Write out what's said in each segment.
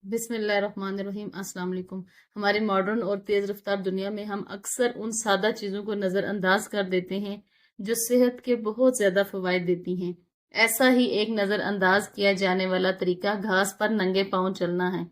بسم اللہ الرحمن الرحیم۔ السلام علیکم۔ ہماری ماڈرن اور تیز رفتار دنیا میں ہم اکثر ان سادہ چیزوں کو نظر انداز کر دیتے ہیں جو صحت کے بہت زیادہ فوائد دیتی ہیں۔ ایسا ہی ایک نظر انداز کیا جانے والا طریقہ گھاس پر ننگے پاؤں چلنا ہے۔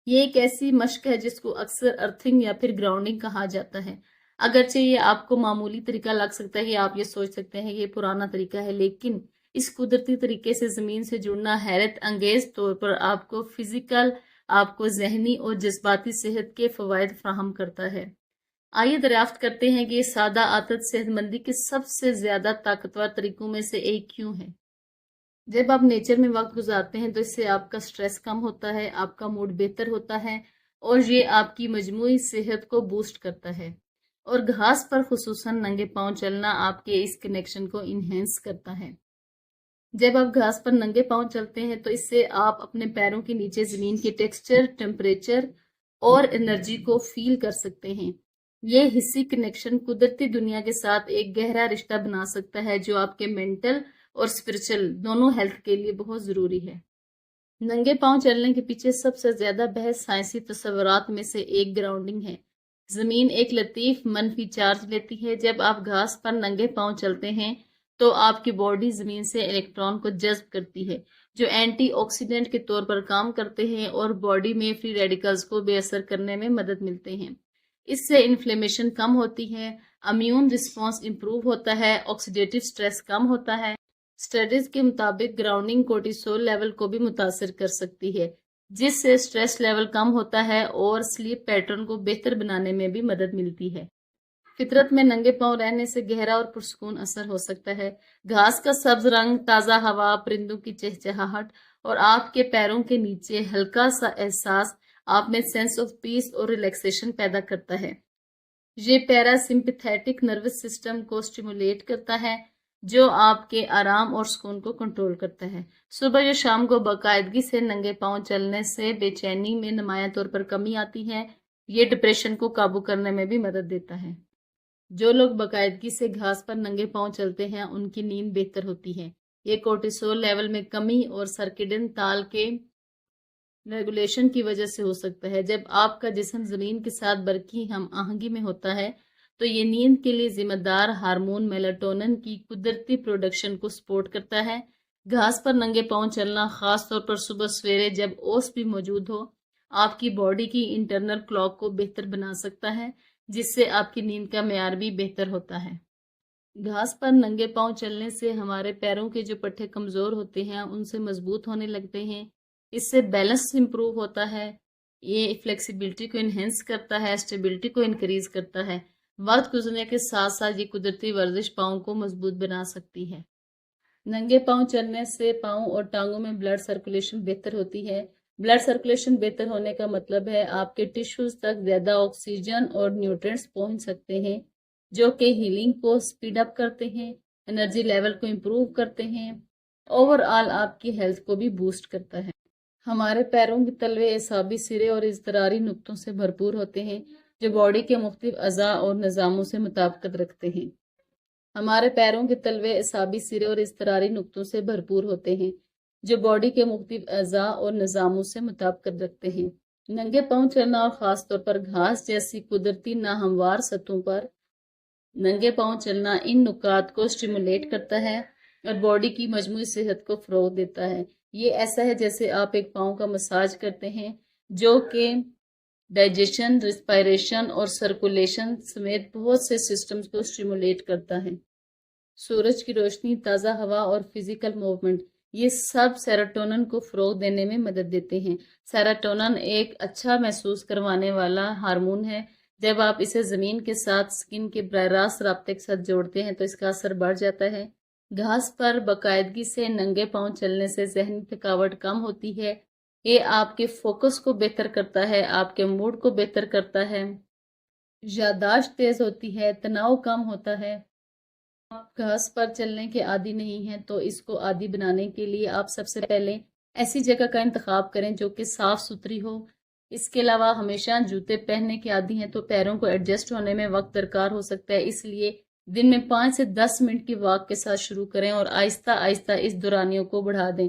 یہ ایک ایسی مشق ہے جس کو اکثر ارتھنگ یا پھر گراؤنڈنگ کہا جاتا ہے۔ اگرچہ یہ آپ کو معمولی طریقہ لگ سکتا ہے یا آپ یہ سوچ سکتے ہیں یہ پرانا طریقہ ہے، لیکن اس قدرتی طریقے سے زمین سے جڑنا حیرت انگیز طور پر آپ کو فزیکل، آپ کو ذہنی اور جذباتی صحت کے فوائد فراہم کرتا ہے۔ آئیے دریافت کرتے ہیں کہ یہ سادہ عادت صحت مندی کے سب سے زیادہ طاقتور طریقوں میں سے ایک کیوں ہے۔ جب آپ نیچر میں وقت گزارتے ہیں تو اس سے آپ کا سٹریس کم ہوتا ہے، آپ کا موڈ بہتر ہوتا ہے اور یہ آپ کی مجموعی صحت کو بوسٹ کرتا ہے۔ اور گھاس پر خصوصاً ننگے پاؤں چلنا آپ کے اس کنیکشن کو انہینس کرتا ہے۔ جب آپ گھاس پر ننگے پاؤں چلتے ہیں تو اس سے آپ اپنے پیروں کے نیچے زمین کے ٹیکسچر، ٹیمپریچر اور انرجی کو فیل کر سکتے ہیں۔ یہ حسی کنیکشن قدرتی دنیا کے ساتھ ایک گہرا رشتہ بنا سکتا ہے جو آپ کے مینٹل اور اسپرچل دونوں ہیلتھ کے لیے بہت ضروری ہے۔ ننگے پاؤں چلنے کے پیچھے سب سے زیادہ بحث سائنسی تصورات میں سے ایک گراؤنڈنگ ہے۔ زمین ایک لطیف منفی چارج لیتی ہے۔ جب آپ گھاس پر ننگے پاؤں چلتے ہیں تو آپ کی باڈی زمین سے الیکٹران کو جذب کرتی ہے جو اینٹی آکسیڈنٹ کے طور پر کام کرتے ہیں اور باڈی میں فری ریڈیکلز کو بے اثر کرنے میں مدد ملتے ہیں۔ اس سے انفلیمیشن کم ہوتی ہے، امیون رسپانس امپروو ہوتا ہے، آکسیڈیٹیو سٹریس کم ہوتا ہے۔ اسٹڈیز کے مطابق گراؤنڈنگ کورٹیسول لیول کو بھی متاثر کر سکتی ہے جس سے سٹریس لیول کم ہوتا ہے اور سلیپ پیٹرن کو بہتر بنانے میں بھی مدد ملتی ہے۔ فطرت میں ننگے پاؤں رہنے سے گہرا اور پرسکون اثر ہو سکتا ہے۔ گھاس کا سبز رنگ، تازہ ہوا، پرندوں کی چہچہاہٹ اور آپ کے پیروں کے نیچے ہلکا سا احساس آپ میں سینس آف پیس اور ریلیکسیشن پیدا کرتا ہے۔ یہ پیرا سمپیتھیٹک نروس سسٹم کو سٹیمولیٹ کرتا ہے جو آپ کے آرام اور سکون کو کنٹرول کرتا ہے۔ صبح یا شام کو باقاعدگی سے ننگے پاؤں چلنے سے بے چینی میں نمایاں طور پر کمی آتی ہے۔ یہ ڈپریشن کو قابو کرنے میں بھی مدد دیتا ہے۔ جو لوگ باقاعدگی سے گھاس پر ننگے پاؤں چلتے ہیں ان کی نیند بہتر ہوتی ہے۔ یہ کورٹیسول لیول میں کمی اور سرکیڈن تال کے ریگولیشن کی وجہ سے ہو سکتا ہے۔ جب آپ کا جسم زمین کے ساتھ برقی ہم آہنگی میں ہوتا ہے تو یہ نیند کے لیے ذمہ دار ہارمون میلاٹونن کی قدرتی پروڈکشن کو سپورٹ کرتا ہے۔ گھاس پر ننگے پاؤں چلنا، خاص طور پر صبح سویرے جب اوس بھی موجود ہو، آپ کی باڈی کی انٹرنل کلاک کو بہتر بنا سکتا ہے جس سے آپ کی نیند کا معیار بھی بہتر ہوتا ہے۔ گھاس پر ننگے پاؤں چلنے سے ہمارے پیروں کے جو پٹھے کمزور ہوتے ہیں ان سے مضبوط ہونے لگتے ہیں۔ اس سے بیلنس امپروو ہوتا ہے، یہ فلیکسیبلٹی کو انہینس کرتا ہے، اسٹیبلٹی کو انکریز کرتا ہے۔ وقت گزرنے کے ساتھ ساتھ یہ قدرتی ورزش پاؤں کو مضبوط بنا سکتی ہے۔ ننگے پاؤں چلنے سے پاؤں اور ٹانگوں میں بلڈ سرکولیشن بہتر ہوتی ہے۔ بلڈ سرکولیشن بہتر ہونے کا مطلب ہے آپ کے ٹشوز تک زیادہ آکسیجن اور نیوٹرینٹس پہنچ سکتے ہیں جو کہ ہیلنگ کو سپیڈ اپ کرتے ہیں، انرجی لیول کو امپروو کرتے ہیں، اوور آل آپ کی ہیلتھ کو بھی بوسٹ کرتا ہے۔ ہمارے پیروں کے تلوے اعصابی سرے اور اضطراری نقطوں سے بھرپور ہوتے ہیں جو باڈی کے مختلف اعضاء اور نظاموں سے مطابقت رکھتے ہیں۔ ہمارے پیروں کے تلوے اعصابی سرے اور اضطراری نقطوں سے بھرپور ہوتے ہیں جو باڈی کے مختلف اعضاء اور نظاموں سے مطابقت رکھتے ہیں۔ ننگے پاؤں چلنا اور خاص طور پر گھاس جیسی قدرتی ناہموار سطحوں پر ننگے پاؤں چلنا ان نکات کو سٹیمولیٹ کرتا ہے اور باڈی کی مجموعی صحت کو فروغ دیتا ہے۔ یہ ایسا ہے جیسے آپ ایک پاؤں کا مساج کرتے ہیں جو کہ ڈائجیشن، ریسپائریشن اور سرکولیشن سمیت بہت سے سسٹمز کو سٹیمولیٹ کرتا ہے۔ سورج کی روشنی، تازہ ہوا اور فزیکل موومنٹ، یہ سب سیروٹونن کو فروغ دینے میں مدد دیتے ہیں۔ سیروٹونن ایک اچھا محسوس کروانے والا ہارمون ہے۔ جب آپ اسے زمین کے ساتھ سکن کے براہ راست رابطے کے ساتھ جوڑتے ہیں تو اس کا اثر بڑھ جاتا ہے۔ گھاس پر باقاعدگی سے ننگے پاؤں چلنے سے ذہنی تھکاوٹ کم ہوتی ہے۔ یہ آپ کے فوکس کو بہتر کرتا ہے، آپ کے موڈ کو بہتر کرتا ہے، یادداشت تیز ہوتی ہے، تناؤ کم ہوتا ہے۔ آپ گھاس پر چلنے کے عادی نہیں ہیں تو اس کو عادی بنانے کے لیے آپ سب سے پہلے ایسی جگہ کا انتخاب کریں جو کہ صاف ستھری ہو۔ اس کے علاوہ ہمیشہ جوتے پہننے کے عادی ہیں تو پیروں کو ایڈجسٹ ہونے میں وقت درکار ہو سکتا ہے، اس لیے دن میں 5 سے 10 منٹ کی واک کے ساتھ شروع کریں اور آہستہ آہستہ اس دورانیوں کو بڑھا دیں۔